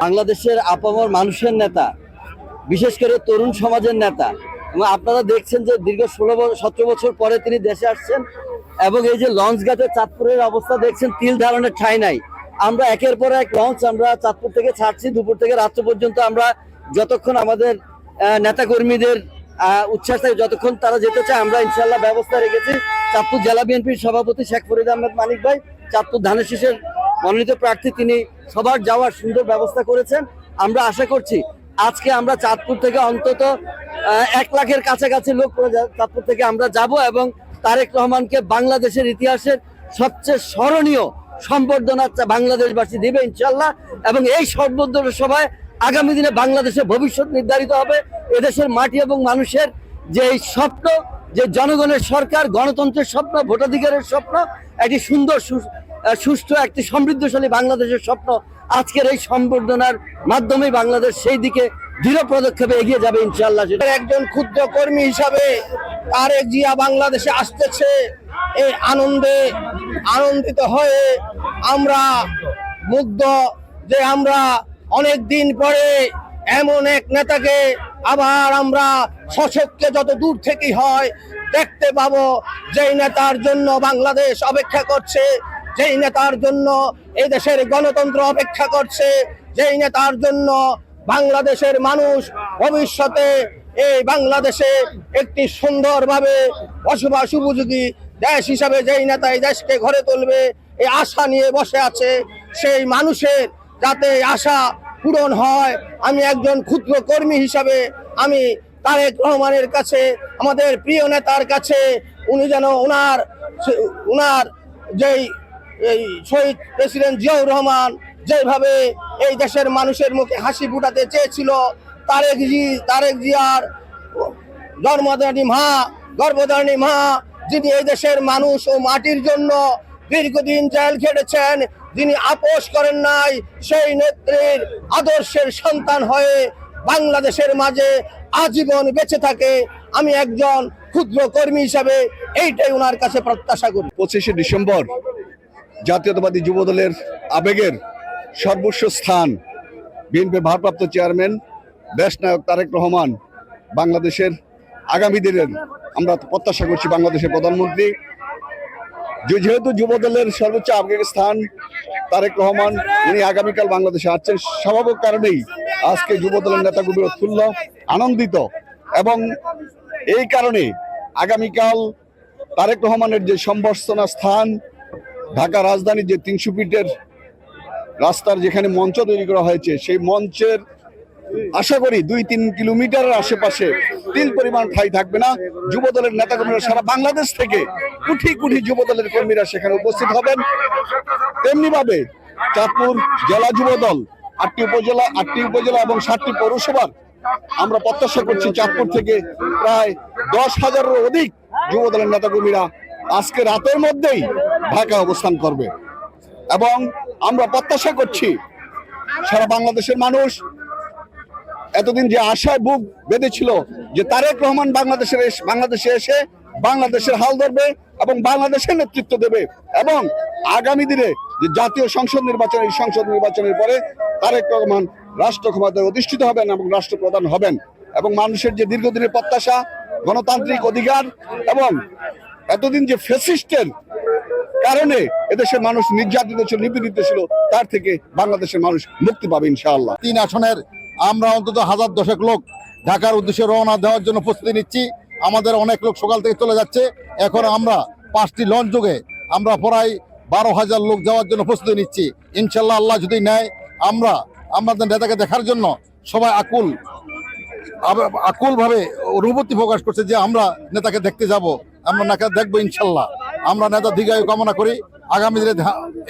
বাংলাদেশের আপামর মানুষের নেতা, বিশেষ করে তরুণ সমাজের নেতা, এবং আপনারা দেখছেন যে দীর্ঘ 17 বছর পরে তিনি দেশে আসছেন এবং এই যে লঞ্চ ঘাটে চাঁদপুরের অবস্থা দেখছেন, তিল ধারণের ঠাঁই নাই। আমরা একের পর এক লঞ্চ আমরা চাঁদপুর থেকে ছাড়ছি, দুপুর থেকে রাত্র পর্যন্ত আমরা যতক্ষণ আমাদের নেতাকর্মীদের উচ্ছ্বাস থাকে, যতক্ষণ তারা যেতে চায় আমরা ইনশাল্লাহ ব্যবস্থা রেখেছি। চাঁদপুর জেলা বিএনপির সভাপতি শেখ ফরিদ আহমেদ মানিক ভাই, চাঁদপুর ধানের শীষের মনোনীত প্রার্থী, তিনি সবার যাওয়ার সুন্দর ব্যবস্থা করেছেন। আমরা আশা করছি আজকে আমরা চাঁদপুর থেকে অন্তত 1 লাখের কাছাকাছি লোক চাঁদপুর থেকে আমরা যাব এবং তারেক রহমানকে বাংলাদেশের ইতিহাসের সবচেয়ে স্মরণীয় সম্বর্ধনা বাংলাদেশবাসী দিবে ইনশাল্লাহ। এবং এই সম্বর্ধনা সভায় আগামী দিনে বাংলাদেশের ভবিষ্যৎ নির্ধারিত হবে। এদেশের মাটি এবং মানুষের যে স্বপ্ন, যে জনগণের সরকার, গণতন্ত্রের স্বপ্ন, ভোটাধিকারের স্বপ্ন, একটি সুন্দর সুষ্ঠু একটি সমৃদ্ধশালী বাংলাদেশের স্বপ্ন, আজকের এই সম্বর্ধনার মাধ্যমে বাংলাদেশ সেই দিকে দৃঢ় পদক্ষেপে এগিয়ে যাবে ইনশাআল্লাহ। একজন ক্ষুদ্র কর্মী হিসাবে তারেক জিয়া বাংলাদেশে আসতেছে, এই আনন্দিত হয়ে আমরা মুগ্ধ যে আমরা অনেক দিন পরে এমন এক নেতাকে আবার আমরা সশক্তি যত দূর থেকেই হয় দেখতে পাবো, যেই নেতার জন্য বাংলাদেশ অপেক্ষা করছে, যেই নেতার জন্য এই দেশের গণতন্ত্র অপেক্ষা করছে, যেই নেতার জন্য বাংলাদেশের মানুষ ভবিষ্যতে এই বাংলাদেশে একটি সুন্দরভাবে বসবাস উপযোগী দেশ হিসাবে যেই নেতা এই দেশকে গড়ে তুলবে, এই আশা নিয়ে বসে আছে। সেই মানুষের যাতে আশা পূরণ হয়, আমি একজন ক্ষুদ্র কর্মী হিসাবে আমি তারেক রহমানের কাছে, আমাদের প্রিয় নেতার কাছে, উনি যেন উনার যেই এই শহীদ প্রেসিডেন্ট জিয়াউর রহমান যেভাবে এই দেশের মানুষের মুখে হাসি ফুটাতে চেয়েছিল, তারেক জিয়ার গর্ভধারিণী মা যিনি এই দেশের মানুষ ও মাটির জন্য দীর্ঘদিন জেল খেটেছেন, যিনি আপোষ করেন নাই, সেই নেত্রীর আদর্শের সন্তান হয়ে বাংলাদেশের মাঝে আজীবন বেঁচে থাকে। আমি একজন ক্ষুদ্র কর্মী হিসাবে এইটাই ওনার কাছে প্রত্যাশা করি। 25শে ডিসেম্বর জাতীয়তাবাদী যুবদলের আবেগের সর্বোচ্চ স্থান বিএনপির ভারপ্রাপ্ত চেয়ারম্যান দেশনায়ক তারেক রহমান বাংলাদেশের আগামী দিনের আমরা প্রত্যাশা করছি বাংলাদেশের প্রধানমন্ত্রী। যেহেতু যুবদলের সর্বোচ্চ আবেগের স্থান তারেক রহমান, উনি আগামীকাল বাংলাদেশে আসছেন, স্বাভাবিক কারণেই আজকে যুবদলের নেতাগুলো উৎফুল্ল আনন্দিত। এবং এই কারণে আগামীকাল তারেক রহমানের যে সম্বর্ধনা স্থান ঢাকা রাজধানীর যে 300 ফিটের রাস্তার যেখানে মঞ্চ তৈরি করা হয়েছে, সেই মঞ্চের আশা করি 2-3 কিলোমিটারের আশেপাশে তিল পরিমাণ ঠাঁই থাকবে না। যুবদলের নেতাকর্মীরা সারা বাংলাদেশ থেকে কোটি কোটি যুবদলের কর্মীরা সেখানে উপস্থিত হবেন। তেমনি ভাবে চাঁদপুর জেলা যুবদল 8টি উপজেলা এবং 7টি পৌরসভার আমরা প্রত্যাশা করছি চাঁদপুর থেকে প্রায় 10,000-এরও অধিক যুবদলের নেতাকর্মীরা আজকে রাতের মধ্যেই ঢাকা অবস্থান করবে। এবং আমরা প্রত্যাশা করছি সারা বাংলাদেশের মানুষ এতদিন যে আশায় বুক বেঁধেছিল যে তারেক রহমান বাংলাদেশে এসে বাংলাদেশের হাল ধরবে এবং বাংলাদেশের নেতৃত্ব দেবে, এবং আগামী দিনে যে জাতীয় সংসদ নির্বাচন, এই সংসদ নির্বাচনের পরে তারেক রহমান রাষ্ট্র ক্ষমতায় অধিষ্ঠিত হবেন এবং রাষ্ট্রপ্রধান হবেন। এবং মানুষের যে দীর্ঘদিনের প্রত্যাশা, গণতান্ত্রিক অধিকার, এবং এতদিন যে ফ্যাসিস্টের কারণে এদেশের মানুষ নির্যাতিত ছিল, নিপীড়িত ছিল, তার থেকে বাংলাদেশের মানুষ মুক্তি পাবে ইনশাআল্লাহ। 3 আসনের আমরা অন্তত 1000-10 লোক ঢাকার উদ্দেশ্যে রওনা দেওয়ার জন্য প্রস্তুতি নিচ্ছি। আমাদের অনেক লোক সকাল থেকে চলে যাচ্ছে। এখন আমরা 5টি লঞ্চ যোগে আমরা প্রায় 12,000 লোক যাওয়ার জন্য প্রস্তুতি নিচ্ছি ইনশাল্লাহ। আল্লাহ যদি নেয়, আমরা আমাদের নেতাকে দেখার জন্য সবাই আকুলভাবে অনুভূতি প্রকাশ করছে যে আমরা নেতাকে দেখতে যাব, আমরা নেতাকে দেখবো ইনশাল্লাহ। আমরা নেতা দীর্ঘায়ু কামনা করি। আগামী দিনে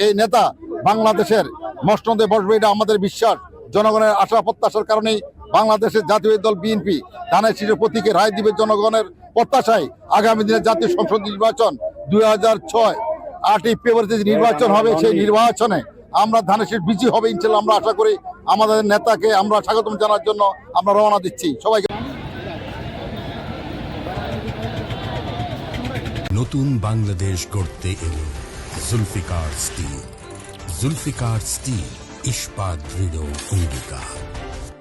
এই নেতা বাংলাদেশের মসনদে বসবে, এটা আমাদের বিশ্বাস। জনগণের আশা প্রত্যাশার কারণেই বাংলাদেশের জাতীয় দল বিএনপি ধানের শীষের প্রতীকে রায় দিবে। জনগণের প্রত্যাশায় আগামী দিনে জাতীয় সংসদ নির্বাচন 2006 8ই ফেব্রুয়ারিতে নির্বাচন হবে, সেই নির্বাচনে আমরা ধানের শীষ বিজয়ী হবে ইনশাল্লাহ। আমরা আশা করি আমাদের নেতাকে আমরা স্বাগতম জানার জন্য আমরা রওনা দিচ্ছি সবাইকে। নতুন বাংলাদেশ গড়তে এলো জুলফিকার স্টিল। জুলফিকার স্টিল, ইস্পাত দৃঢ় অঙ্গীকার।